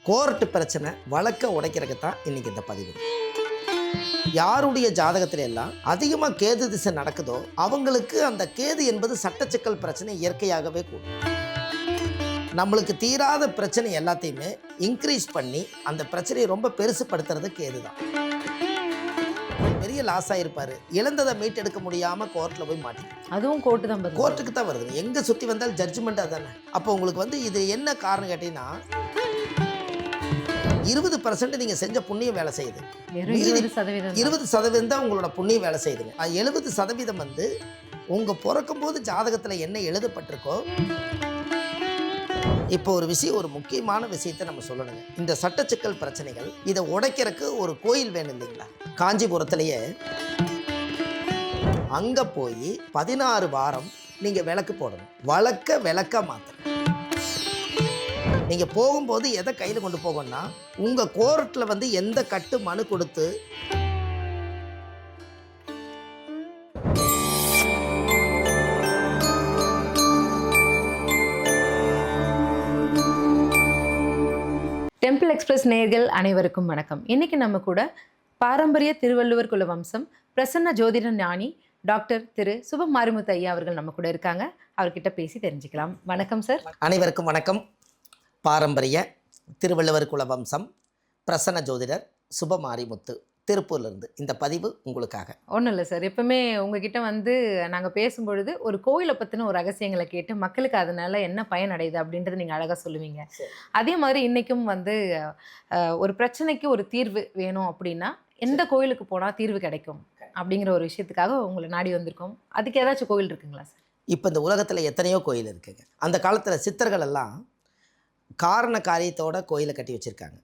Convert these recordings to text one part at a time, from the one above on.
Court பிரச்சனை வழக்க உடைக்கிறதுக்கு தான் இன்னைக்கு இந்த பதிவு. யாருடைய ஜாதகத்துல எல்லாம் அதிகமாக கேது திசை நடக்குதோ அவங்களுக்கு அந்த கேது என்பது சட்டச்சிக்கல் பிரச்சனை இயற்கையாகவே கூடும். நம்மளுக்கு தீராத பிரச்சனை எல்லாத்தையுமே இன்க்ரீஸ் பண்ணி அந்த பிரச்சனையை ரொம்ப பெருசுப்படுத்துறது கேது தான். பெரிய லாஸ் ஆகிருப்பாரு, இழந்ததை மீட்டெடுக்க முடியாமல் கோர்ட்டில் போய் மாட்டிக்கு, அதுவும் கோர்ட்டு தான், கோர்ட்டுக்கு தான் வருது. எங்கே சுற்றி வந்தால் ஜட்ஜ்மெண்ட் அதானே. அப்போ உங்களுக்கு இது என்ன காரணம் கேட்டீங்கன்னா 20% நீங்கள் செஞ்ச புண்ணியம் வேலை செய்யுது, 20% தான் உங்களோட புண்ணியம் வேலை செய்யுதுங்க. 70% உங்கள் பிறக்கும் போது ஜாதகத்தில் என்ன எழுதப்பட்டிருக்கோ. இப்போ ஒரு விஷயம், ஒரு முக்கியமான விஷயத்தை நம்ம சொல்லணுங்க. இந்த சட்டச்சிக்கல் பிரச்சனைகள் இதை உடைக்கிறதுக்கு ஒரு கோயில் வேணும் இல்லைங்களா? காஞ்சிபுரத்திலேயே அங்கே போய் 16 வாரம் நீங்கள் விளக்கு போடணும். விளக்க மாற்றணும். நீங்கள் போகும்போது எதை கையில் கொண்டு போகணும்னா, உங்கள் கோர்ட்டில் எந்த கட்டு மனு கொடுத்து டெம்பிள் எக்ஸ்பிரஸ் நேயர்கள் அனைவருக்கும் வணக்கம். இன்னைக்கு நம்ம கூட பாரம்பரிய திருவள்ளுவர் குல வம்சம் பிரசன்ன ஜோதிட ஞானி டாக்டர் திரு சுப மாரிமுத்து ஐயா அவர்கள் நம்ம கூட இருக்காங்க. அவர்கிட்ட பேசி தெரிஞ்சுக்கலாம். வணக்கம் சார். அனைவருக்கும் வணக்கம். பாரம்பரிய திருவள்ளுவர் குல வம்சம் பிரசன்ன ஜோதிடர் சுப மாரிமுத்து, திருப்பூர்லேருந்து இந்த பதிவு உங்களுக்காக. ஒன்றும் இல்லை சார், எப்பவுமே உங்ககிட்ட நாங்கள் பேசும்பொழுது ஒரு கோயிலை பற்றின ஒரு ரகசியங்களை கேட்டு மக்களுக்கு அதனால என்ன பயன் அடையுது அப்படின்றத நீங்கள் அழகாக சொல்லுவீங்க. அதே மாதிரி இன்றைக்கும் ஒரு பிரச்சனைக்கு ஒரு தீர்வு வேணும் அப்படின்னா எந்த கோயிலுக்கு போனால் தீர்வு கிடைக்கும் அப்படிங்கிற ஒரு விஷயத்துக்காக உங்களை நாடி வந்திருக்கோம். அதுக்கு ஏதாச்சும் கோயில் இருக்குங்களா சார்? இப்போ இந்த உலகத்தில் எத்தனையோ கோயில் இருக்குங்க. அந்த காலத்தில் சித்தர்கள் எல்லாம் காரண காரியத்தோட கோயிலை கட்டி வச்சுருக்காங்க.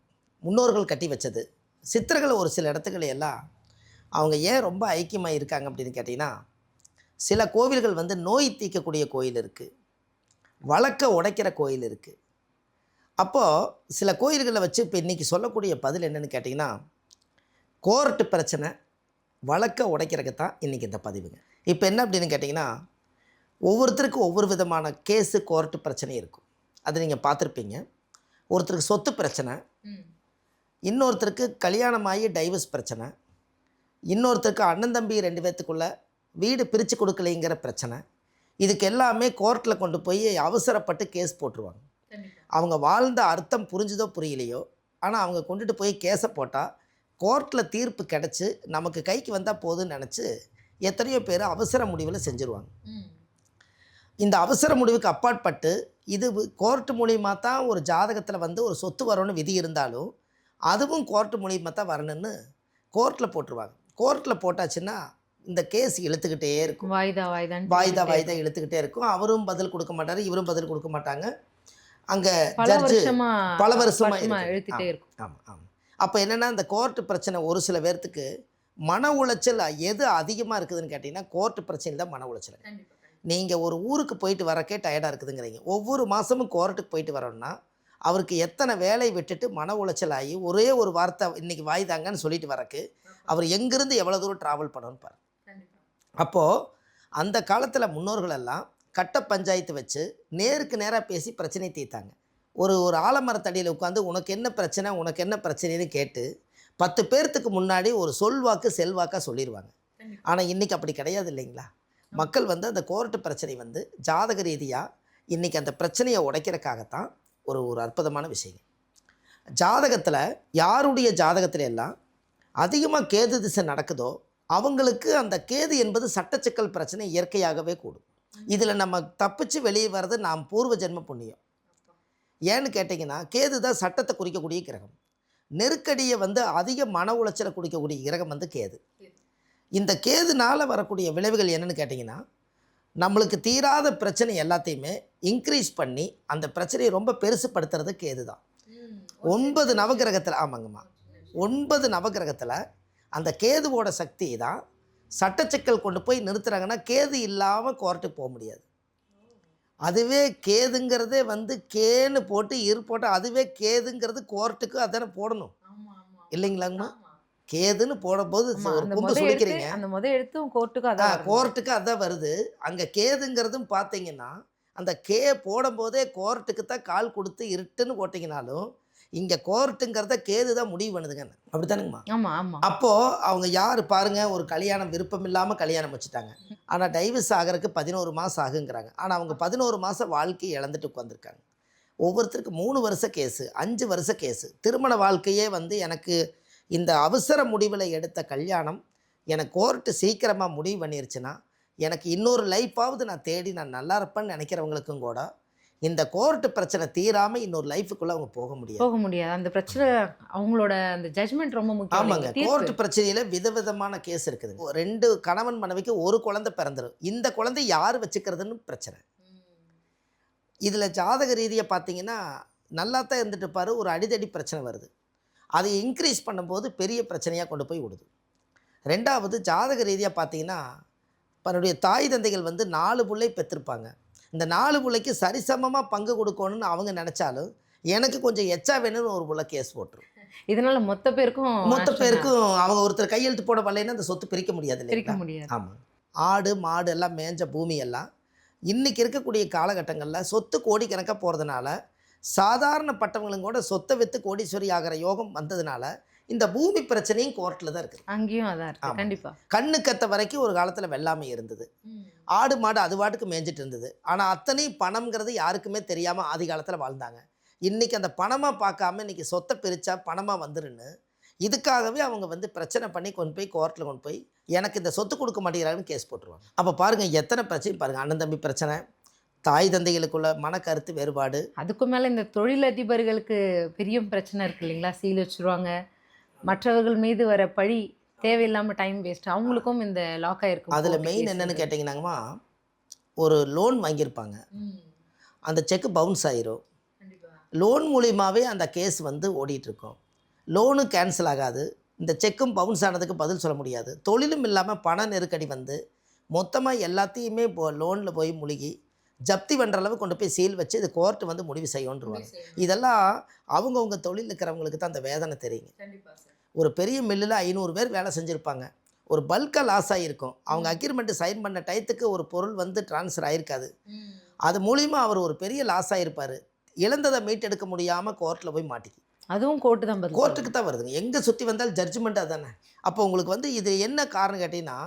முன்னோர்கள் கட்டி வச்சது. சித்தர்கள் ஒரு சில இடத்துக்களை எல்லாம் அவங்க ஏன் ரொம்ப ஐக்கியமாக இருக்காங்க அப்படின்னு கேட்டிங்கன்னா, சில கோவில்கள் நோய் தீர்க்கக்கூடிய கோயில் இருக்குது, வழக்க உடைக்கிற கோயில் இருக்குது. அப்போது சில கோயில்களை வச்சு இப்போ இன்றைக்கி சொல்லக்கூடிய பதில் என்னென்னு கேட்டிங்கன்னா, கோர்ட்டு பிரச்சனை வழக்க உடைக்கிறதுக்கு தான் இன்றைக்கி இந்த பதிவுங்க. இப்போ என்ன அப்படின்னு கேட்டிங்கன்னா, ஒவ்வொருத்தருக்கும் ஒவ்வொரு விதமான கேஸு கோர்ட்டு பிரச்சனை இருக்கும். அது நீங்கள் பார்த்துருப்பீங்க. ஒருத்தருக்கு சொத்து பிரச்சனை, இன்னொருத்தருக்கு கல்யாணமாகி டைவர்ஸ் பிரச்சனை, இன்னொருத்தருக்கு அண்ணன் தம்பி 2 பேர்த்துக்குள்ளே வீடு பிரித்து கொடுக்கலைங்கிற பிரச்சனை. இதுக்கு எல்லாமே கோர்ட்டில் கொண்டு போய் அவசரப்பட்டு கேஸ் போட்டுருவாங்க. அவங்க வாழ்ந்த அர்த்தம் புரிஞ்சுதோ புரியலையோ, ஆனால் அவங்க கொண்டுட்டு போய் கேஸை போட்டால் கோர்ட்டில் தீர்ப்பு கிடச்சி நமக்கு கைக்கு வந்தால் போதுன்னு நினச்சி எத்தனையோ பேர் அவசர முடிவில் செஞ்சுருவாங்க. இந்த அவசர முடிவுக்கு அப்பாற்பட்டு இது கோர்ட்டு மூலியமாக தான் ஒரு ஜாதகத்தில் ஒரு சொத்து வரணும்னு விதி இருந்தாலும் அதுவும் கோர்ட்டு மூலியமாக தான் வரணும்னு கோர்ட்டில் போட்டுருவாங்க. கோர்ட்டில் போட்டாச்சுன்னா இந்த கேஸ் இழுத்துக்கிட்டே இருக்கும், வாய்தா இழுத்துக்கிட்டே இருக்கும். அவரும் பதில் கொடுக்க மாட்டார், இவரும் பதில் கொடுக்க மாட்டாங்க. அங்கே ஜட்ஜு பல வருஷமாக எழுதிட்டே இருக்கும். ஆமாம் ஆமாம். அப்போ என்னென்னா, இந்த கோர்ட்டு பிரச்சனை ஒரு சில பேர்த்துக்கு மன உளைச்சல் எது அதிகமாக இருக்குதுன்னு கேட்டிங்கன்னா, கோர்ட்டு பிரச்சனை தான் மன உளைச்சல். நீங்கள் ஒரு ஊருக்கு போயிட்டு வரக்கே டயர்டாக இருக்குதுங்கிறீங்க. ஒவ்வொரு மாதமும் கோர்ட்டுக்கு போயிட்டு வரோன்னா அவருக்கு எத்தனை வேலை விட்டுட்டு மன உளைச்சல் ஆகி ஒரே ஒரு வார்த்தை இன்றைக்கி வாய்தாங்கன்னு சொல்லிட்டு வரக்கு அவர் எங்கேருந்து எவ்வளோ தூரம் ட்ராவல் பண்ணணும்னு பாரு. அப்போது அந்த காலத்தில் முன்னோர்களெல்லாம் கட்ட பஞ்சாயத்து வச்சு நேருக்கு நேராக பேசி பிரச்சனை தீர்த்தாங்க. ஒரு ஆலமரத்தடியில் உட்காந்து உனக்கு என்ன பிரச்சனைன்னு கேட்டு 10 பேர்த்துக்கு முன்னாடி ஒரு சொல்வாக்கு செல்வாக்காக சொல்லிடுவாங்க. ஆனால் இன்றைக்கி அப்படி கிடையாது இல்லைங்களா? மக்கள் அந்த கோர்ட்டு பிரச்சனை ஜாதக ரீதியாக இன்றைக்கி அந்த பிரச்சனையை உடைக்கிறதுக்காகத்தான் ஒரு அற்புதமான விஷயம். ஜாதகத்தில் யாருடைய ஜாதகத்துல எல்லாம் அதிகமாக கேது திசை நடக்குதோ அவங்களுக்கு அந்த கேது என்பது சட்டச்சிக்கல் பிரச்சனை இயற்கையாகவே கூடும். இதில் நம்ம தப்பிச்சு வெளியே வர்றது நாம் பூர்வ ஜென்ம புண்ணியம். ஏன்னு கேட்டிங்கன்னா, கேது தான் சட்டத்தை குறிக்கக்கூடிய கிரகம். நெருக்கடியை அதிக மன உளைச்சலை குறிக்கக்கூடிய கிரகம் கேது. இந்த கேதுனால் வரக்கூடிய விளைவுகள் என்னென்னு கேட்டிங்கன்னா, நம்மளுக்கு தீராத பிரச்சனை எல்லாத்தையுமே இன்க்ரீஸ் பண்ணி அந்த பிரச்சனையை ரொம்ப பெருசுப்படுத்துறது கேது தான். 9 நவகிரகத்தில், ஆமாங்கம்மா, 9 நவகிரகத்தில் அந்த கேதுவோட சக்தி தான் சட்டச்சிக்கல் கொண்டு போய் நிறுத்துறாங்கன்னா கேது இல்லாமல் கோர்ட்டுக்கு போக முடியாது. அதுவே கேதுங்கிறதே கேன்னு போட்டு போட்டால் அதுவே கேதுங்கிறது கோர்ட்டுக்கு அதானே போடணும் இல்லைங்களாங்கம்மா? கேதுன்னு போடும்போது ஒரு கும்பு சுழிக்கிறீங்க, கோர்ட்டுக்கு அதான் வருது. அங்கே கேதுங்கிறதும் பார்த்தீங்கன்னா அந்த போடும்போதே கோர்ட்டுக்கு தான் கால் கொடுத்து இருட்டுன்னு போட்டிங்கனாலும் இங்கே கோர்ட்டுங்கிறத கேது தான் முடிவு பண்ணுதுங்க. அப்படி தானுங்கம்மா? ஆமா ஆமா. அப்போது அவங்க யார் பாருங்கள், ஒரு கல்யாணம் விருப்பம் இல்லாமல் கல்யாணம் வச்சுட்டாங்க. ஆனால் டைவர்ஸ் ஆகிறதுக்கு 11 மாதம் ஆகுங்கிறாங்க. ஆனால் அவங்க 11 மாதம் வாழ்க்கையை இழந்துட்டு உட்காந்துருக்காங்க. ஒவ்வொருத்தருக்கு 3 வருஷ கேஸு, 5 வருஷ கேஸு. திருமண வாழ்க்கையே வந்து எனக்கு இந்த அவசர முடிவில் எடுத்த கல்யாணம் எனக்கு கோர்ட்டு சீக்கிரமாக முடிவு பண்ணிருச்சுன்னா, எனக்கு இன்னொரு லைஃப்பாவது நான் தேடி நான் நல்லா இருப்பேன்னு நினைக்கிறவங்களுக்கும் கூட இந்த கோர்ட்டு பிரச்சனை தீராமல் இன்னொரு லைஃபுக்குள்ளே அவங்க போக முடியாது. போக முடியாது. அந்த பிரச்சனை அவங்களோட அந்த ஜட்ஜ்மெண்ட் ரொம்ப முக்கியம். ஆமாங்க. இல்லைங்க? தீர்ப்பு. கோர்ட்டு பிரச்சனையில் விதவிதமான கேஸ் இருக்குதுங்க. 2 கணவன் மனைவிக்கு ஒரு குழந்தை பிறந்துடும். இந்த குழந்தை யார் வச்சுக்கிறதுன்னு பிரச்சனை. இதில் ஜாதக ரீதியாக பார்த்தீங்கன்னா நல்லா தான் இருந்துட்டு இருப்பாரு, ஒரு அடிதடி பிரச்சனை வருது. அதை இன்க்ரீஸ் பண்ணும்போது பெரிய பிரச்சனையாக கொண்டு போய் விடுது. 2வது ஜாதக ரீதியாக பார்த்தீங்கன்னா தன்னுடைய தாய் தந்தைகள் வந்து 4 பிள்ளை பெற்றிருப்பாங்க. இந்த 4 பிள்ளைக்கு சரிசமமாக பங்கு கொடுக்கணும்னு அவங்க நினச்சாலும் எனக்கு கொஞ்சம் எச்சா வேணும்னு ஒரு புள்ள கேஸ் போட்டுரும். இதனால மொத்த பேருக்கும் மொத்த பேருக்கும் அவங்க ஒருத்தர் கையெழுத்து போட வரலைன்னா அந்த சொத்து பிரிக்க முடியாது பிரிக்க இல்லைங்களா? முடியாது. ஆமாம். ஆடு மாடு எல்லாம் மேய்ஞ்ச பூமி எல்லாம் இன்றைக்கி இருக்கக்கூடிய காலகட்டங்களில் சொத்து கோடிக்கணக்காக போகிறதுனால சாதாரணப்பட்டவங்களும் கூட சொத்தை விற்று கோடீஸ்வரி ஆகிற யோகம் வந்ததுனால இந்த பூமி பிரச்சனையும் கோர்ட்டில் தான் இருக்குது. அங்கேயும் அதான் இருக்கு. ஆமா. கண்டிப்பா. கண்ணு கத்த வரைக்கும் ஒரு காலத்தில் வெள்ளாமை இருந்தது. ஆடு மாடு அது பாட்டுக்கு மேய்ஞ்சிட்டு இருந்தது. ஆனால் அத்தனை பணம்ங்கிறது யாருக்குமே தெரியாமல் ஆதி காலத்தில் வாழ்ந்தாங்க. இன்றைக்கி அந்த பணமாக பார்க்காம இன்றைக்கி சொத்தை பிரித்தா பணமாக வந்துருன்னு இதுக்காகவே அவங்க வந்து பிரச்சனை பண்ணி கொண்டு போய் கோர்ட்டில் கொண்டு போய் எனக்கு இந்த சொத்து கொடுக்க மாட்டேங்கிறாங்கன்னு கேஸ் போட்டுருவாங்க. அப்போ பாருங்கள் எத்தனை பிரச்சனை பாருங்கள். அண்ணன் தம்பி பிரச்சனை, தாய் தந்தைகளுக்குள்ள மனக்கருத்து வேறுபாடு. அதுக்கும் மேல இந்த தொழிலதிபர்களுக்கு பெரிய பிரச்சனை இருக்கு இல்லைங்களா? சீல் வச்சிருவாங்க. மற்றவர்கள் மீது வர பழி தேவையில்லாம டைம் வேஸ்ட். அவங்களுக்கும் இந்த லாக் ஆயிருக்கும். அதில் மெயின் என்னென்னு கேட்டிங்கன்னாங்கம்மா, ஒரு லோன் வாங்கியிருப்பாங்க, அந்த செக்கு பவுன்ஸ் ஆயிரும். லோன் மூலியமாகவே அந்த கேஸ் வந்து ஓடிட்டுருக்கோம். லோனு கேன்சல் ஆகாது, இந்த செக்கும் பவுன்ஸ் ஆனதுக்கு பதில் சொல்ல முடியாது. தொழிலும் இல்லாமல் பண நெருக்கடி வந்து மொத்தமாக எல்லாத்தையுமே லோனில் போய் முழுகி ஜப்தி பண்ணுற அளவு கொண்டு போய் சீல் வச்சு இது கோர்ட்டு வந்து முடிவு செய்யணுன்றுவாங்க. இதெல்லாம் அவங்கவுங்க தொழில் இருக்கிறவங்களுக்கு தான் அந்த வேதனை தெரியுங்க. ஒரு பெரிய மில்லில் 500 பேர் வேலை செஞ்சுருப்பாங்க, ஒரு பல்காக லாஸ் ஆகிருக்கும். அவங்க அக்ரிமெண்ட்டு சைன் பண்ண டயத்துக்கு ஒரு பொருள் வந்து ட்ரான்ஸ்ஃபர் ஆகிருக்காது. அது மூலிமா அவர் ஒரு பெரிய லாஸ் ஆகிருப்பார். இழந்ததை மீட்டெடுக்க முடியாமல் கோர்ட்டில் போய் மாட்டிக்கி அதுவும் கோர்ட்டு தான் பதில். கோர்ட்டுக்கு தான் வருதுங்க. எங்கே சுற்றி வந்தால் ஜட்ஜ்மெண்ட் அதுதானே. அப்போ உங்களுக்கு வந்து இது என்ன காரணம் கேட்டிங்கன்னா,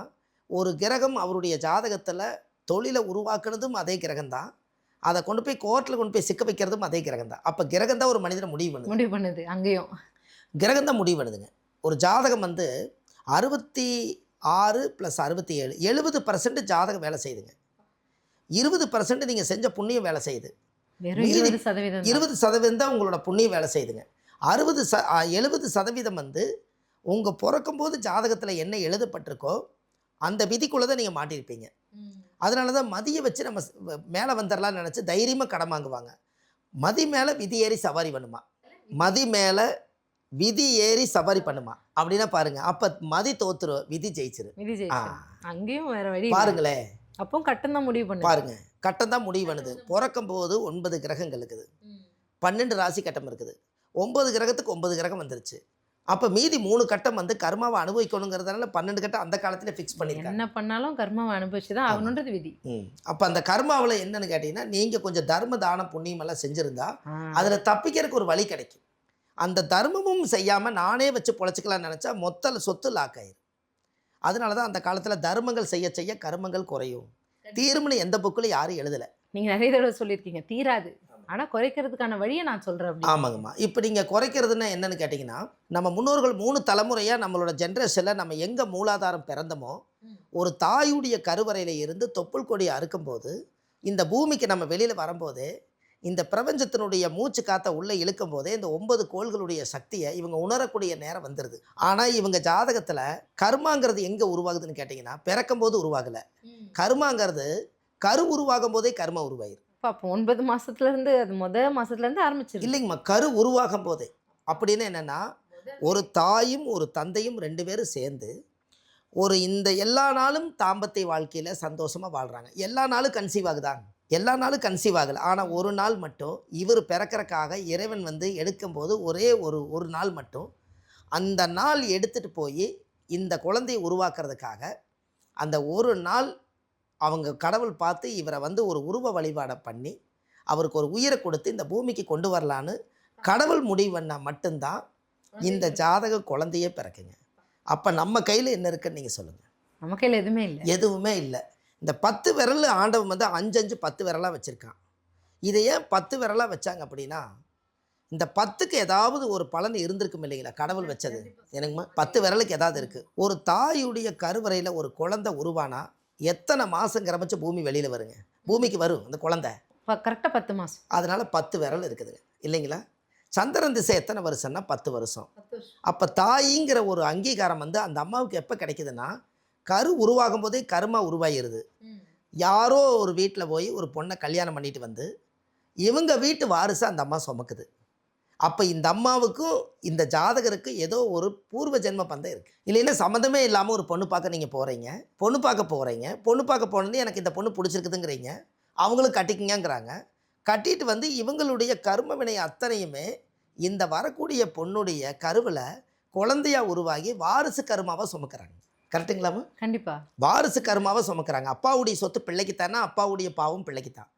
ஒரு கிரகம் அவருடைய ஜாதகத்தில் தொழிலை உருவாக்குனதும் அதே கிரகம்தான், அதை கொண்டு போய் கோர்ட்டில் கொண்டு போய் சிக்க வைக்கிறதும் அதே கிரகம் தான். அப்போ கிரகம் தான் ஒரு மனிதனை முடிவு பண்ணுது. அங்கேயும் கிரகம் தான் முடிவு பண்ணுதுங்க. ஒரு ஜாதகம் வந்து 66 + 67 70% ஜாதகம் வேலை செய்யுதுங்க. 20% நீங்கள் செஞ்ச புண்ணியம் வேலை செய்யுது. வெறும் 20% 20% தான் உங்களோட புண்ணியம் வேலை செய்யுதுங்க. 70% வந்து உங்கள் பிறக்கும்போது ஜாதகத்தில் என்ன எழுதப்பட்டிருக்கோ அந்த விதிக்குள்ளே தான் நீங்கள் மாட்டியிருப்பீங்க. அதனால தான் மதியை வச்சு நம்ம மேலே வந்துடலாம்னு நினச்சி தைரியமாக கடன் வாங்குவாங்க. மதி மேலே விதி ஏறி சவாரி பண்ணுமா, மதி மேலே விதி ஏறி சவாரி பண்ணுமா அப்படின்னா பாருங்கள், அப்போ மதி தோத்துரும், விதி ஜெயிச்சிரு. அங்கேயும் வேற வழி பாருங்களேன். அப்போ கட்டம் தான் முடிவு பண்ணு. பாருங்க, கட்டம் தான் முடிவு பண்ணுது. பிறக்கும் போது 9 கிரகங்கள் இருக்குது, 12 ராசி கட்டம் இருக்குது. 9 கிரகத்துக்கு 9 கிரகம் வந்துருச்சு. அப்போ மீதி 3 கட்டம் வந்து கர்மாவை அனுபவிக்கணுங்கிறதுனால 12 கட்டம் அந்த காலத்தில் ஃபிக்ஸ் பண்ணியிருக்காங்க. என்ன பண்ணாலும் கர்மாவை அனுபவிச்சு தான் ஆகணுன்றது விதி. அப்போ அந்த கர்மாவில் என்னன்னு கேட்டிங்கன்னா, நீங்கள் கொஞ்சம் தர்ம தானம் புண்ணியம் எல்லாம் செஞ்சுருந்தா அதில் தப்பிக்கிறதுக்கு ஒரு வழி கிடைக்கும். அந்த தர்மமும் செய்யாமல் நானே வச்சு பொழைச்சிக்கலாம்னு நினச்சா மொத்த சொத்து லாக் ஆயிரும். அதனால தான் அந்த காலத்தில் தர்மங்கள் செய்ய செய்ய கர்மங்கள் குறையும். தீர்வுன்னு எந்த புக்கில் யாரும் எழுதலை. நீங்கள் நிறைய தடவை சொல்லியிருக்கீங்க, தீராது, ஆனால் குறைக்கிறதுக்கான வழியை நான் சொல்கிறேன். ஆமாங்கம்மா. இப்போ நீங்கள் குறைக்கிறதுன்னா என்னன்னு கேட்டிங்கன்னா, நம்ம முன்னோர்கள் 3 தலைமுறையாக நம்மளோட ஜென்ரேஷனில் நம்ம எங்கே மூலாதாரம் பிறந்தமோ ஒரு தாயுடைய கருவறையில் இருந்து தொப்புள் கொடி அறுக்கும்போது இந்த பூமிக்கு நம்ம வெளியில் வரும்போதே இந்த பிரபஞ்சத்தினுடைய மூச்சு காற்றை உள்ளே இழுக்கும் போதே இந்த 9 கோள்களுடைய சக்தியை இவங்க உணரக்கூடிய நேரம் வந்துடுது. ஆனால் இவங்க ஜாதகத்தில் கர்மாங்கிறது எங்கே உருவாகுதுன்னு கேட்டிங்கன்னா, பிறக்கும் போது உருவாகலை. கர்மாங்கிறது கரு உருவாகும் போதே கர்மா உருவாயிரு. அப்போ 9 மாதத்துலேருந்து அது மாதத்துலேருந்து ஆரம்பிச்சிருக்கு இல்லைங்கம்மா, கரு உருவாகும் போதே. அப்படின்னு என்னென்னா, ஒரு தாயும் ஒரு தந்தையும் 2 பேரும் சேர்ந்து ஒரு இந்த எல்லா நாளும் தாம்பத்திய வாழ்க்கையில் சந்தோஷமாக வாழ்கிறாங்க. எல்லா நாளும் கன்சீவ் ஆகுதாங்க, எல்லா நாளும் கன்சீவ் ஆகலை. ஆனால் ஒரு நாள் மட்டும் இவர் பிறக்கிறக்காக இறைவன் வந்து எடுக்கும்போது ஒரே ஒரு நாள் மட்டும் அந்த நாள் எடுத்துகிட்டு போய் இந்த குழந்தையை உருவாக்குறதுக்காக அந்த ஒரு நாள் அவங்க கடவுள் பார்த்து இவரை வந்து ஒரு உருவ வழிபாடை பண்ணி அவருக்கு ஒரு உயிரை கொடுத்து இந்த பூமிக்கு கொண்டு வரலான்னு கடவுள் முடிவு பண்ணால் மட்டும்தான் இந்த ஜாதக குழந்தையே பிறக்குங்க. அப்போ நம்ம கையில் என்ன இருக்குன்னு நீங்கள் சொல்லுங்கள். நம்ம கையில் எதுவுமே இல்லை. எதுவுமே இல்லை. இந்த 10 விரல் ஆண்டவன் வந்து 5 10 விரலாக வச்சுருக்கான். இதை ஏன் 10 விரலாக வச்சாங்க அப்படின்னா, இந்த 10க்கு ஏதாவது ஒரு பலன் இருந்திருக்கும் இல்லைங்களா, கடவுள் வச்சது. எனக்குமா 10 விரலுக்கு ஏதாவது இருக்குது. ஒரு தாயுடைய கருவறையில் ஒரு குழந்தை உருவானா எத்தனை மாதம் கிரமிச்சு பூமி வெளியில் வருங்க? பூமிக்கு வரும் அந்த குழந்தை. கரெக்டாக 10 மாதம். அதனால் 10 விரல் இருக்குதுங்க இல்லைங்களா. சந்திரன் திசை எத்தனை வருஷம்னா 10 வருஷம். அப்போ தாயிங்கிற ஒரு அங்கீகாரம் வந்து அந்த அம்மாவுக்கு எப்போ கிடைக்குதுன்னா, கரு உருவாகும் போதே கருமா உருவாகிடுது. யாரோ ஒரு வீட்டில் போய் ஒரு பொண்ணை கல்யாணம் பண்ணிட்டு வந்து இவங்க வீட்டு வாரிசை அந்த அம்மா சுமக்குது. அப்போ இந்த அம்மாவுக்கும் இந்த ஜாதகருக்கு ஏதோ ஒரு பூர்வ ஜென்ம பந்தம் இருக்குது. இல்லைன்னா சம்மந்தமே இல்லாமல் ஒரு பொண்ணு பார்க்க நீங்கள் போகிறீங்க, பொண்ணு பார்க்க போனது எனக்கு இந்த பொண்ணு பிடிச்சிருக்குதுங்கிறீங்க, அவங்களும் கட்டிக்கிங்கிறாங்க. கட்டிட்டு வந்து இவங்களுடைய கர்ம வினை அத்தனையுமே இந்த வரக்கூடிய பொண்ணுடைய கருவில் குழந்தையாக உருவாகி வாரிசு கருமாவை சுமக்கிறாங்க. கரெக்டுங்களாமா? கண்டிப்பாக வாரிசு கருமாவை சுமக்கிறாங்க. அப்பாவுடைய சொத்து பிள்ளைக்குத்தானா, அப்பாவுடைய பாவம் பிள்ளைக்குத்தான்.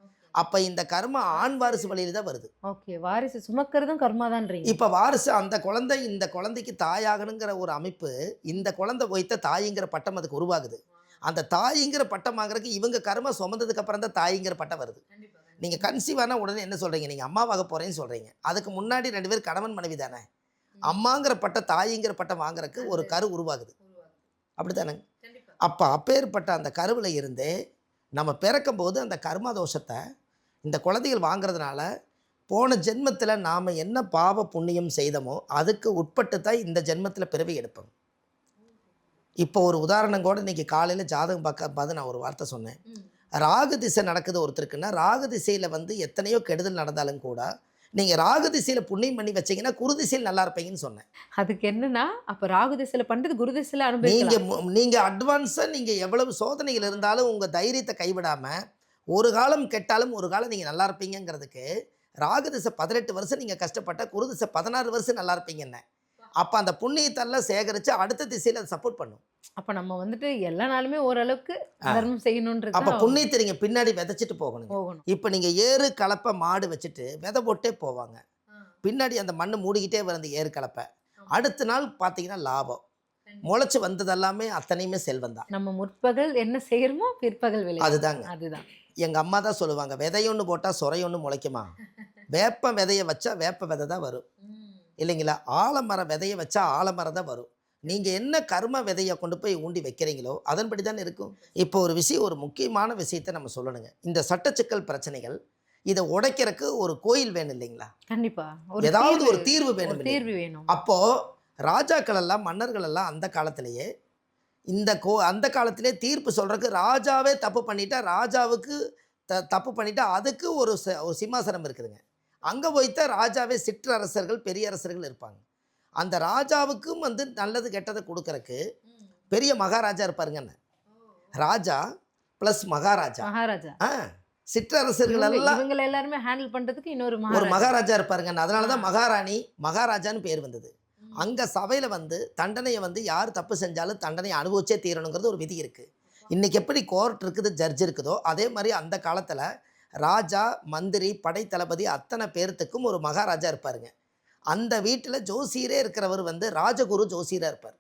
அப்போ இந்த கர்மா ஆண் வாரிசு வழியில் தான் வருது. ஓகே, வாரிசு சுமக்கிறதும் கர்மா தான்றீங்க. இப்போ வாரிசு அந்த குழந்தை இந்த குழந்தைக்கு தாயாகணுங்கிற ஒரு அமைப்பு, இந்த குழந்தை வைத்த தாய்ங்கிற பட்டம் அதுக்கு உருவாகுது. அந்த தாய்ங்கிற பட்டம் வாங்குறதுக்கு இவங்க கர்மா சுமந்ததுக்கு அப்புறம் தான் தாய்ங்கிற பட்டம் வருது. நீங்கள் கன்சீவ் ஆனால் உடனே என்ன சொல்கிறீங்க, நீங்கள் அம்மாவாக போகிறேன்னு சொல்கிறீங்க. அதுக்கு முன்னாடி 2 பேர் கணவன் மனைவி தானே. அம்மாங்கிற பட்டம் தாய்ங்கிற பட்டம் வாங்குறதுக்கு ஒரு கரு உருவாகுது. அப்படி தானேங்க. அப்போ அப்பேற்பட்ட அந்த கருவில் இருந்தே நம்ம பிறக்கும் போது அந்த கர்ம தோஷத்தை இந்த குழந்தைகள் வாங்கிறதுனால போன ஜென்மத்தில் நாம் என்ன பாவ புண்ணியம் செய்தோமோ அதுக்கு உட்பட்டு தான் இந்த ஜென்மத்தில் பிறவி எடுப்போம். இப்போ ஒரு உதாரணம் கூட இன்றைக்கி காலையில் ஜாதகம் பார்த்து நான் ஒரு வார்த்தை சொன்னேன். ராகு திசை நடக்குது ஒருத்தருக்குன்னா, ராகு திசையில் வந்து எத்தனையோ கெடுதல் நடந்தாலும் கூட நீங்கள் ராகு திசையில் புண்ணியம் பண்ணி வச்சிங்கன்னா குரு திசையில் நல்லா இருப்பீங்கன்னு சொன்னேன். அதுக்கு என்னன்னா, அப்போ ராகு திசையில் பண்ணுறது குரு திசையில் அனுபவிக்கலாம். நீங்கள் அட்வான்ஸாக நீங்கள் எவ்வளவு சோதனைகள் இருந்தாலும் உங்கள் தைரியத்தை கைவிடாமல் ஒரு காலம் கெட்டாலும் ஒரு காலம் நீங்கள் நல்லா இருப்பீங்கிறதுக்கு ராகு திசை 18 வருஷம் நீங்கள் கஷ்டப்பட்ட, குரு திசை 16 வருஷம் நல்லா இருப்பீங்கன்னு. அப்போ அந்த புண்ணியத்தெல்லாம் சேகரித்து அடுத்த திசையில் அதை சப்போர்ட் பண்ணும். அப்போ நம்ம வந்துட்டு எல்லா நாளுமே ஓரளவுக்கு தர்மம் செய்யணுன்றது. அப்போ புண்ணியத்தை நீங்கள் பின்னாடி விதைச்சிட்டு போகணும். இப்போ நீங்கள் ஏறு கலப்பை மாடு வச்சுட்டு விதை போட்டே போவாங்க, பின்னாடி அந்த மண்ணு மூடிக்கிட்டே வர ஏறு கலப்பை. அடுத்த நாள் பார்த்தீங்கன்னா லாபம் முளைச்சி வந்ததெல்லாமே அத்தனையுமே செல்வம் தான். நம்ம முற்பகல் என்ன செய்யறோமோ பிற்பகல் விளை. அதுதாங்க. அதுதான் எங்கள் அம்மா தான் சொல்லுவாங்க, விதையொன்று போட்டால் சொரையொன்று முளைக்குமா, வேப்ப விதையை வச்சா வேப்ப விதை தான் வரும் இல்லைங்களா, ஆலமரம் விதையை வச்சா ஆலமரம் தான் வரும். நீங்கள் என்ன கர்ம விதையை கொண்டு போய் ஊண்டி வைக்கிறீங்களோ அதன்படி தான் இருக்கும். இப்போ ஒரு விஷயம், ஒரு முக்கியமான விஷயத்தை நம்ம சொல்லணுங்க. இந்த சட்டச்சிக்கல் பிரச்சனைகள் இதை உடைக்கிறதுக்கு ஒரு கோயில் வேணும் இல்லைங்களா. கண்டிப்பாக ஏதாவது ஒரு தீர்வு வேணும். அப்போது ராஜாக்கள் எல்லாம் மன்னர்கள் எல்லாம் அந்த காலத்திலேயே அந்த காலத்திலே தீர்ப்பு சொல்கிறதுக்கு ராஜாவே தப்பு பண்ணிட்டா, ராஜாவுக்கு தப்பு பண்ணிட்டா அதுக்கு ஒரு சிம்மாசனம் இருக்குதுங்க. அங்கே போய்த்தான் ராஜாவே சிற்றரசர்கள் பெரிய அரசர்கள் இருப்பாங்க. அந்த ராஜாவுக்கும் வந்து நல்லது கெட்டதை கொடுக்கறக்கு பெரிய மகாராஜா இருப்பாருங்கன்னு. ராஜா ப்ளஸ் மகாராஜா. சிற்றரசர்கள் எல்லாம் இவங்க எல்லாருமே ஹேண்டில் பண்ணுறதுக்கு இன்னொரு மகாராஜா இருப்பாருங்கன்னு. அதனால தான் மகாராணி மகாராஜான்னு பேர் வந்தது. அங்கே சபையில் வந்து தண்டனையை வந்து யார் தப்பு செஞ்சாலும் தண்டனையை அனுபவிச்சே தீரணுங்கிறது ஒரு விதி இருக்குது. இன்றைக்கி எப்படி கோர்ட் இருக்குது, ஜட்ஜ் இருக்குதோ அதே மாதிரி அந்த காலத்தில் ராஜா, மந்திரி, படை தளபதி அத்தனை பேர்த்துக்கும் ஒரு மகாராஜா இருப்பாருங்க. அந்த வீட்டில் ஜோசியரே இருக்கிறவர் வந்து ராஜகுரு ஜோசியராக இருப்பார்.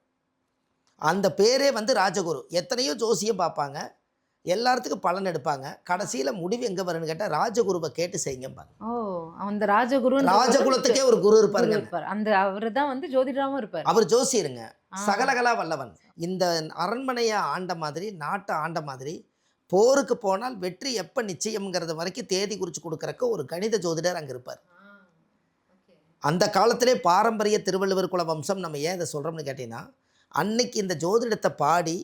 அந்த பேரே வந்து ராஜகுரு. எத்தனையோ ஜோசியம் பார்ப்பாங்க, எல்லாத்துக்கும் பலன் எடுப்பாங்க. கடைசியில் முடிவு எங்கே வரும்னு கேட்டால் ராஜகுருவை கேட்டு செய்யுங்கம்பாங்க. அந்த ராஜகுலத்துக்கே ஒரு குரு இருப்பாருங்க. அந்த அவர் தான் வந்து ஜோதிடராகவும் இருப்பார். அவர் ஜோசியருங்க, சகலகலா வல்லவன். இந்த அரண்மனையை ஆண்ட மாதிரி, நாட்டை ஆண்ட மாதிரி, போருக்கு போனால் வெற்றி எப்போ நிச்சயம்ங்கிறது வரைக்கும் தேதி குறித்து கொடுக்குறக்கு ஒரு கணித ஜோதிடர் அங்கே இருப்பார். அந்த காலத்திலே பாரம்பரிய திருவள்ளுவர் குல வம்சம். நம்ம ஏன் இதை சொல்கிறோம்னு கேட்டிங்கன்னா, அன்னைக்கு இந்த ஜோதிடத்தை பாடி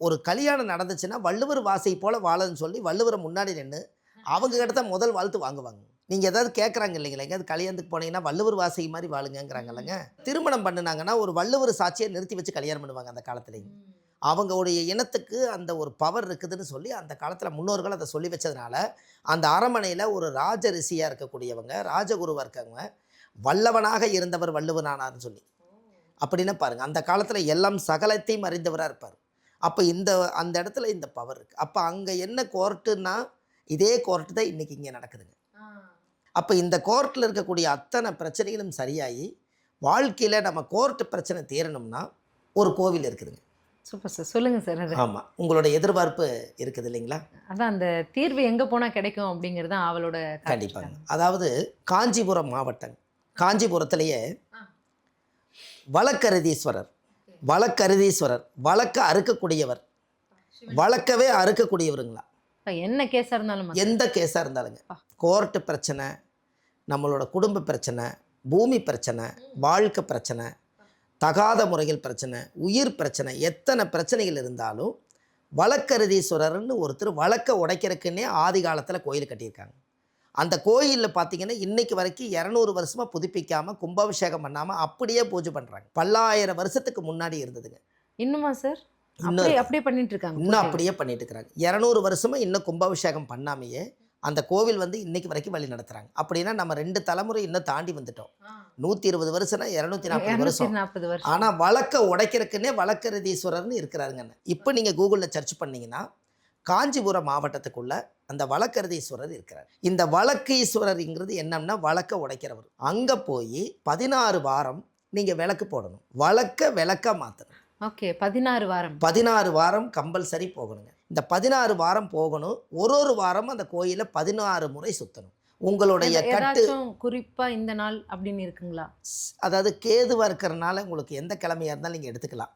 ஒரு கல்யாணம் நடந்துச்சுன்னா வள்ளுவர் வாசை போல் வாழன்னு சொல்லி வள்ளுவரை முன்னாடி நின்று அவங்க கிட்ட தான் முதல் வாழ்த்து வாங்குவாங்க. நீங்கள் ஏதாவது கேட்குறாங்க இல்லைங்களா, எங்கேயாவது கல்யாணத்துக்கு போனீங்கன்னா வள்ளுவர் வாசை மாதிரி வாழுங்கிறாங்க இல்லைங்க. திருமணம் பண்ணினாங்கன்னா ஒரு வள்ளுவர் சாட்சியை நிறுத்தி வச்சு கல்யாணம் பண்ணுவாங்க அந்த காலத்துலேயும். அவங்களுடைய இனத்துக்கு அந்த ஒரு பவர் இருக்குதுன்னு சொல்லி அந்த காலத்தில் முன்னோர்கள் அதை சொல்லி வச்சதுனால அந்த அரண்மனையில் ஒரு ராஜ ரிஷியாக இருக்கக்கூடியவங்க, ராஜகுருவாக இருக்கவங்க, வல்லவனாக இருந்தவர் வள்ளுவனானார்னு சொல்லி. அப்படின்னா பாருங்கள், அந்த காலத்தில் எல்லாம் சகலத்தையும் அறிந்தவராக இருப்பார். அப்போ அந்த இடத்துல இந்த பவர் இருக்குது. அப்போ அங்கே என்ன கோர்ட்டுன்னா இதே கோர்ட்டு தான் இன்றைக்கி இங்கே நடக்குதுங்க. அப்போ இந்த கோர்ட்டில் இருக்கக்கூடிய அத்தனை பிரச்சனைகளும் சரியாகி வாழ்க்கையில் நம்ம கோர்ட்டு பிரச்சனை தீரணும்னா ஒரு கோவில் இருக்குதுங்க. சூப்பர் சார், சொல்லுங்க சார். அது ஆமாம், உங்களோட எதிர்பார்ப்பு இருக்குது இல்லைங்களா? அதான் அந்த தீர்வு எங்கே போனால் கிடைக்கும் அப்படிங்கிறது தான் அவளோட. கண்டிப்பாங்க. அதாவது காஞ்சிபுரம் மாவட்டம், காஞ்சிபுரத்திலேயே வழக்கரதீஸ்வரர், வழக்க அறுக்கக்கூடியவர், வழக்கவே அறுக்கக்கூடியவருங்களா. என்ன கேஸாக இருந்தாலும், எந்த கேஸாக இருந்தாலுங்க, கோர்ட்டு பிரச்சனை, நம்மளோட குடும்ப பிரச்சனை, பூமி பிரச்சனை, வாழ்க்கை பிரச்சனை, தகாத முறைகள் பிரச்சனை, உயிர் பிரச்சனை, எத்தனை பிரச்சனைகள் இருந்தாலும் வழக்கரதீஸ்வரர்னு ஒருத்தர் வழக்கை உடைக்கிறதுக்குன்னே ஆதி காலத்தில் கோயில் கட்டியிருக்காங்க. அந்த கோயிலில் பார்த்தீங்கன்னா இன்றைக்கு வரைக்கும் 200 வருஷமாக புதுப்பிக்காமல் கும்பாபிஷேகம் பண்ணாமல் அப்படியே பூஜை பண்ணுறாங்க. பல்லாயிரம் வருஷத்துக்கு முன்னாடி இருந்ததுங்க. இன்னுமா சார்? அப்படியே பண்ணிட்டு இருக்காங்க. இன்னும் அப்படியே பண்ணிட்டு இருக்கிறாங்க. 200 வருஷமாக இன்னும் கும்பாபிஷேகம் பண்ணாமையே அந்த கோவில் வந்து இன்னைக்கு வரைக்கும் வழி நடத்துகிறாங்க. அப்படின்னா நம்ம 2 தலைமுறை இன்னும் தாண்டி வந்துட்டோம். 120 வருஷம்னா 240 வருஷம். ஆனால் வழக்கை உடைக்கிறதுக்குன்னே வழக்கரதீஸ்வரர்னு இருக்கிறாருங்க. இப்போ நீங்கள் கூகுளில் சர்ச் பண்ணிங்கன்னா காஞ்சிபுரம் மாவட்டத்துக்குள்ள அந்த வழக்கரதீஸ்வரர் இருக்கிறார். இந்த வழக்கீஸ்வரர்ங்கிறது என்னன்னா வழக்கை உடைக்கிறவர். அங்கே போய் 16 வாரம் நீங்கள் விளக்கு போடணும். விளக்க மாற்றணும். ஓகே, 16 வாரம் கம்பல்சரி போகணுங்க. இந்த 16 வாரம் போகணும். ஒரு வாரம் அந்த கோயிலை 16 முறை சுற்றணும். உங்களுடைய கட்டு குறிப்பா இந்த நாள் அப்படின்னு இருக்குங்களா? அதாவது கேதுவா இருக்கிறனால உங்களுக்கு எந்த கிழமையா இருந்தாலும் நீங்கள் எடுத்துக்கலாம்.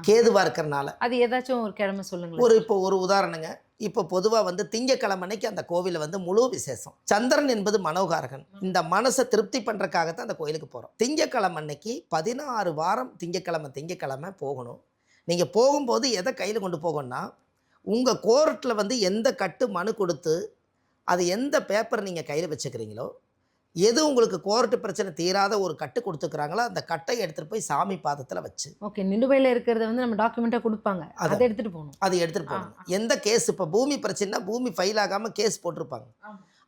கேதுவா இருக்கிறனால அது ஏதாச்சும் ஒரு கிழமை சொல்லுங்க. இப்போ ஒரு உதாரணங்க, இப்போ பொதுவாக வந்து திங்கக்கிழமை அன்னைக்கு அந்த கோவிலில் வந்து முழு விசேஷம். சந்திரன் என்பது மனோகாரகன். இந்த மனசை திருப்தி பண்ணுறதுக்காகத்தான் அந்த கோயிலுக்கு போகிறோம். திங்கக்கிழமை அன்னைக்கு 16 வாரம் திங்கக்கிழமை போகணும். நீங்கள் போகும்போது எதை கையில் கொண்டு போகணும்னா உங்கள் கோர்ட்டில் வந்து எந்த கட்டு மனு கொடுத்து அது எந்த பேப்பர் நீங்கள் கையில் வச்சுக்கிறீங்களோ, எது உங்களுக்கு கோர்ட்டு பிரச்சனை தீராத ஒரு கட்டு கொடுத்துக்கிறாங்களோ அந்த கட்டை எடுத்துகிட்டு போய் சாமி பாதத்தில் வச்சு. ஓகே, நிலுவையில் இருக்கிறத வந்து நம்ம டாக்குமெண்ட்டாக கொடுப்பாங்க, அதை எடுத்துகிட்டு போகணும். எந்த கேஸ் இப்போ பூமி பிரச்சனைனா பூமி ஃபைல் ஆகாமல் கேஸ் போட்டிருப்பாங்க.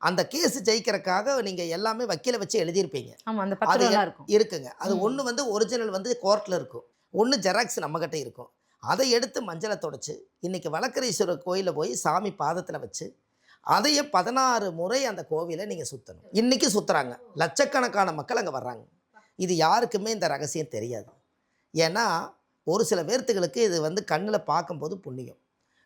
அந்த கேஸ் ஜெயிக்கிறதுக்காக நீங்கள் எல்லாமே வக்கீலை வச்சு எழுதியிருப்பீங்க. அந்த பத்திரம் இருக்குங்க. அது ஒன்று வந்து ஒரிஜினல் வந்து கோர்ட்டில் இருக்கும், ஒன்று ஜெராக்ஸ் நம்மக்கிட்ட இருக்கும். அதை எடுத்து மஞ்சளை தொடச்சி இன்றைக்கி வழக்கரீஸ்வரர் கோயிலில் போய் சாமி பாதத்தில் வச்சு அதையே 16 முறை அந்த கோவிலை நீங்கள் சுற்றணும். இன்றைக்கி சுற்றுறாங்க, லட்சக்கணக்கான மக்கள் அங்கே வர்றாங்க. இது யாருக்குமே இந்த ரகசியம் தெரியாது. ஏன்னா ஒரு சில பேர்த்துகளுக்கு இது வந்து கண்ணில் பார்க்கும்போது புண்ணியம்.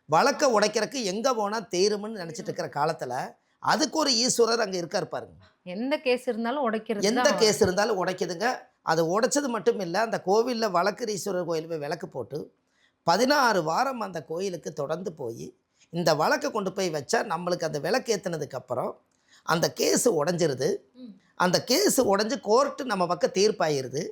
வழக்கை உடைக்கிறதுக்கு எங்கே போனால் தேருமுன்னு நினச்சிட்டு இருக்கிற காலத்தில் அதுக்கு ஒரு ஈஸ்வரர் அங்கே இருக்கார் பாருங்க. எந்த கேஸ் இருந்தாலும் உடைக்குதுங்க. அதை உடைச்சது மட்டும் இல்லை, அந்த கோவிலில் வழக்கரீஸ்வரர் கோயில் போய் விளக்கு போட்டு 16 வாரம் அந்த கோயிலுக்கு தொடர்ந்து போய் இந்த வழக்கை கொண்டு போய் வச்சா நம்மளுக்கு அந்த விளக்கு ஏற்றினதுக்கப்புறம் அந்த கேஸு உடஞ்சிருது. அந்த கேஸு உடஞ்சி கோர்ட்டு நம்ம பக்கம் தீர்ப்பாயிருது.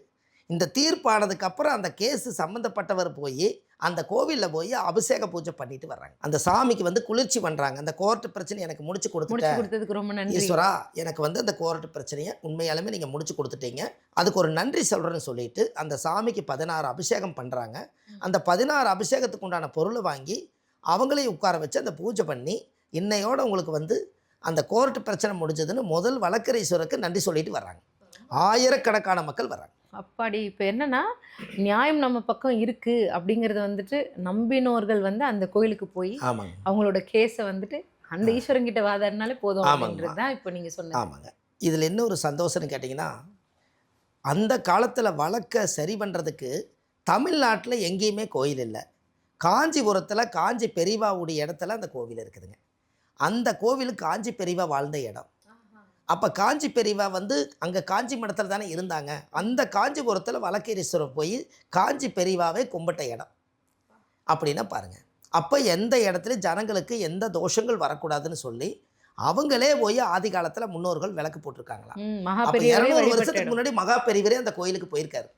இந்த தீர்ப்பானதுக்கப்புறம் அந்த கேஸு சம்மந்தப்பட்டவர் போய் அந்த கோவிலில் போய் அபிஷேக பூஜை பண்ணிட்டு வர்றாங்க. அந்த சாமிக்கு வந்து குளிர்ச்சி பண்ணுறாங்க. அந்த கோர்ட்டு பிரச்சனை எனக்கு முடிச்சு கொடுத்ததுக்கு ரொம்ப நன்றி ஈஸ்வரா, எனக்கு வந்து அந்த கோர்ட்டு பிரச்சனையை உண்மையாலுமே நீங்கள் முடிச்சு கொடுத்துட்டீங்க, அதுக்கு ஒரு நன்றி சொல்கிறேன்னு சொல்லிட்டு அந்த சாமிக்கு 16 அபிஷேகம் பண்ணுறாங்க. அந்த 16 அபிஷேகத்துக்கு உண்டான பொருளை வாங்கி அவங்களையும் உட்கார வச்சு அந்த பூஜை பண்ணி இன்னையோடு உங்களுக்கு வந்து அந்த கோர்ட்டு பிரச்சனை முடிஞ்சதுன்னு முதல் வழக்கரீஸ்வரருக்கு நன்றி சொல்லிட்டு வர்றாங்க. ஆயிரக்கணக்கான மக்கள் வர்றாங்க. அப்பாடி, இப்போ என்னன்னா நியாயம் நம்ம பக்கம் இருக்கு அப்படிங்கறது வந்துட்டு நம்பினோர்கள் வந்து அந்த கோயிலுக்கு போய் அவங்களோட கேஸை வந்துட்டு அந்த ஈஸ்வரன் கிட்ட வாதாடினாலே போதும் அப்படின்றது தான் இப்போ நீங்கள் சொன்னீங்க. ஆமாங்க. இதில் என்ன ஒரு சந்தோஷம்னு கேட்டிங்கன்னா, அந்த காலத்தில் வழக்கை சரி பண்ணுறதுக்கு தமிழ்நாட்டில் எங்கேயுமே கோயில் இல்லை. காஞ்சிபுரத்தில் காஞ்சி பெரியவாவுடைய இடத்துல அந்த கோவில் இருக்குதுங்க. அந்த கோவில் காஞ்சி பெரியவா வாழ்ந்த இடம். அப்போ காஞ்சி பெரியவா வந்து அங்கே காஞ்சி மடத்தில் தானே இருந்தாங்க. அந்த காஞ்சிபுரத்தில் வழக்கரீஸ்வரர் போய் காஞ்சி பெரியவாவே கும்பிட்ட இடம் அப்படின்னா பாருங்கள். அப்போ எந்த இடத்துல ஜனங்களுக்கு எந்த தோஷங்கள் வரக்கூடாதுன்னு சொல்லி அவங்களே போய் ஆதி காலத்தில் முன்னோர்கள் விளக்கு போட்டிருக்காங்களா. 200 வருஷத்துக்கு முன்னாடி மகா பெரியவரே அந்த கோயிலுக்கு போயிருக்காரு.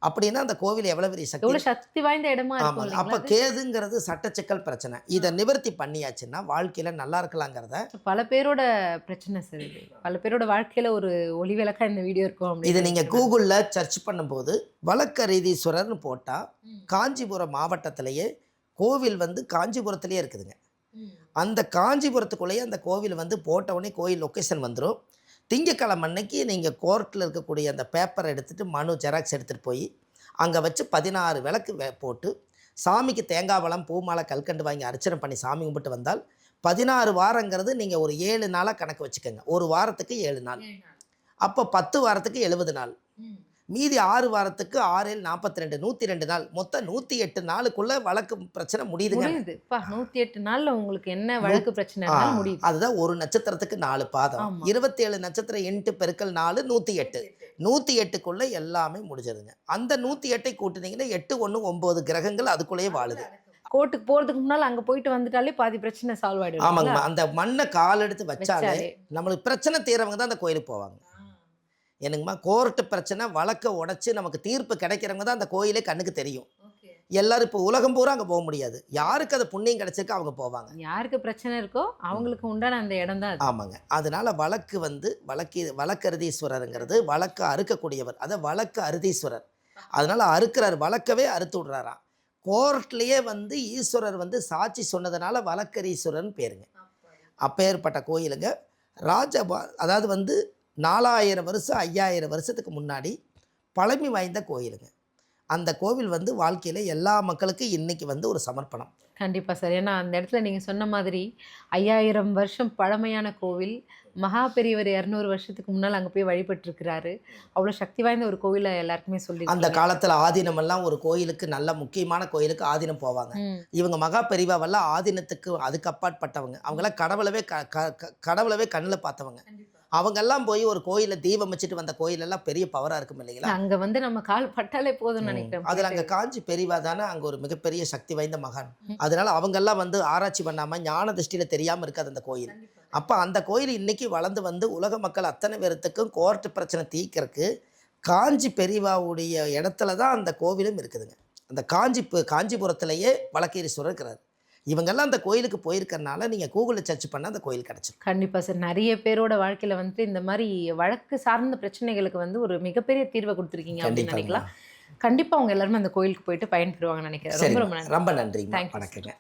அப்படின்னா அந்த கோவில் எவ்வளவு பெரிய சக்தி வாய்ந்த இடமா இருக்கும். அப்போ கேதுங்கிறது சட்டச்சிக்கல் பிரச்சனை. இதை நிவர்த்தி பண்ணியாச்சுன்னா வாழ்க்கையில நல்லா இருக்கலாங்கிறத பல பேரோட பிரச்சனை. சரி, பல பேரோட வாழ்க்கையில ஒரு ஒளி விளக்கா இந்த வீடியோ இருக்கும். இதை நீங்க கூகுள்ல சர்ச் பண்ணும்போது வழக்கரீதீஸ்வரர்னு போட்டா காஞ்சிபுரம் மாவட்டத்திலேயே கோவில் வந்து காஞ்சிபுரத்திலேயே இருக்குதுங்க. அந்த காஞ்சிபுரத்துக்குள்ளேயே அந்த கோவில் வந்து போட்டவுடனே கோயில் லொக்கேஷன் வந்துடும். திங்கக்கிழமை அன்னைக்கு நீங்கள் கோர்ட்டில் இருக்கக்கூடிய அந்த பேப்பரை எடுத்துகிட்டு மனு ஜெராக்ஸ் எடுத்துகிட்டு போய் அங்கே வச்சு 16 விளக்கு போட்டு சாமிக்கு தேங்காய் பழம் பூ மாலை கல்கண்டு வாங்கி அர்ச்சனை பண்ணி சாமி கும்பிட்டு வந்தால் 16 வாரங்கிறது நீங்கள் ஒரு 7 நாளாக கணக்கு வச்சுக்கோங்க. ஒரு வாரத்துக்கு 7 நாள். அப்போ 10 வாரத்துக்கு 70 நாள். மீதி 6 வாரத்துக்கு 6 7 42 102 நாள். மொத்தம் 108 நாளுக்குள்ள வழக்கு பிரச்சனை முடியுதுங்க. முடியுதுப்பா. 108 நாள்ல உங்களுக்கு என்ன வழக்கு பிரச்சனை இருந்தாலும் முடியுது. அதுதான் ஒரு நட்சத்திரத்துக்கு 4 பாதம். ஆமா. 27 நட்சத்திரம் இன்ட்டு பெருக்கல் 4 108. 108க்குள்ள எல்லாமே முடிஞ்சதுங்க. அந்த 108ஐ கூட்டினீங்கன்னா 8 1 9 கிரகங்கள் அதுக்குள்ளேயே வாழுது. கோர்ட்டுக்கு போறதுக்கு முன்னால அங்க போயிட்டு வந்துட்டாலே பாதி பிரச்சனை சால்வ் ஆயிடும். ஆமாங்கம்மா. அந்த மண்ணை கால் எடுத்து வச்சாலே வச்சாலே. நம்மளுக்கு பிரச்சனை தீரவங்க தான் அந்த கோயிலுக்கு போவாங்க. என்னங்கம்மா, கோர்ட்டு பிரச்சனை வழக்கை உடைச்சு நமக்கு தீர்ப்பு கிடைக்கிறவங்க தான் அந்த கோயிலே கண்ணுக்கு தெரியும். எல்லாரும் இப்போ உலகம் பூரா அங்கே போக முடியாது. யாருக்கு அது புண்ணியம் கிடைச்சிருக்கோ அவங்க போவாங்க. யாருக்கு பிரச்சனை இருக்கோ அவங்களுக்கு உண்டான அந்த இடம் தான். ஆமாங்க. அதனால வழக்கு வந்து வழக்கருதீஸ்வரருங்கிறது வழக்கு அறுக்கக்கூடியவர். அதை வழக்கு அறுதீஸ்வரர். அதனால அறுக்கிறார், வழக்கவே அறுத்து விடுறாராம். கோர்ட்லேயே வந்து ஈஸ்வரர் வந்து சாட்சி சொன்னதுனால வழக்கரீஸ்வரர்னு பேருங்க. அப்பேற்பட்ட கோயிலுங்க. அதாவது வந்து 4000 வருஷம் 5000 வருஷத்துக்கு முன்னாடி பழமை வாய்ந்த கோயிலுங்க. அந்த கோவில் வந்து வாழ்க்கையில் எல்லா மக்களுக்கும் இன்றைக்கி வந்து ஒரு சமர்ப்பணம். கண்டிப்பாக சார். ஏன்னா அந்த இடத்துல நீங்கள் சொன்ன மாதிரி 5000 வருஷம் பழமையான கோவில். மகா பெரியவர் 200 வருஷத்துக்கு முன்னால் அங்கே போய் வழிபட்டிருக்கிறாரு. அவ்வளோ சக்தி வாய்ந்த ஒரு கோவிலை எல்லாருக்குமே சொல்லி அந்த காலத்தில் ஆதீனமெல்லாம் ஒரு கோயிலுக்கு நல்ல முக்கியமான கோயிலுக்கு ஆதீனம் போவாங்க. இவங்க மகா பெரியவாவெல்லாம் ஆதீனத்துக்கு அதுக்கு அப்பாற்பட்டவங்க. அவங்களாம் கடவுளவே கண்ணில் பார்த்தவங்க. அவங்கெல்லாம் போய் ஒரு கோயிலில் தீபம் வச்சுட்டு வந்த கோயிலெல்லாம் பெரிய பவராக இருக்கும் இல்லைங்களா? அங்கே வந்து நம்ம கால் பட்டாலே போதும்னு நினைக்கிறேன். அதில் அங்கே காஞ்சி பெரியவா தானே அங்கே ஒரு மிகப்பெரிய சக்தி வாய்ந்த மகான். அதனால அவங்கெல்லாம் வந்து ஆராய்ச்சி பண்ணாமல் ஞான திருஷ்டியில் தெரியாமல் இருக்காது அந்த கோயில். அப்போ அந்த கோயில் இன்னைக்கு வளர்ந்து வந்து உலக மக்கள் அத்தனை பேர்த்துக்கும் கோர்ட்டு பிரச்சனை தீர்க்கறதுக்கு காஞ்சி பெரியவாவுடைய இடத்துல தான் அந்த கோவிலும் இருக்குதுங்க. அந்த காஞ்சிபுரத்திலேயே வழக்கீஸ்வரர் இருக்கிறார். இவங்கெல்லாம் அந்த கோயிலுக்கு போயிருக்கறனால நீங்கள் கூகுளில் சர்ச் பண்ணால் அந்த கோயில் கிடச்சிடும். கண்டிப்பாக சார். நிறைய பேரோட வாழ்க்கையில் வந்துட்டு இந்த மாதிரி வழக்கு சார்ந்த பிரச்சனைகளுக்கு வந்து ஒரு மிகப்பெரிய தீர்வை கொடுத்துருக்கீங்க அப்படின்னு நினைக்கலாம். கண்டிப்பாக அவங்க எல்லாருமே அந்த கோயிலுக்கு போயிட்டு பயன்பெறுவாங்கன்னு நினைக்கிறேன். ரொம்ப ரொம்ப நன்றி. வணக்கங்க.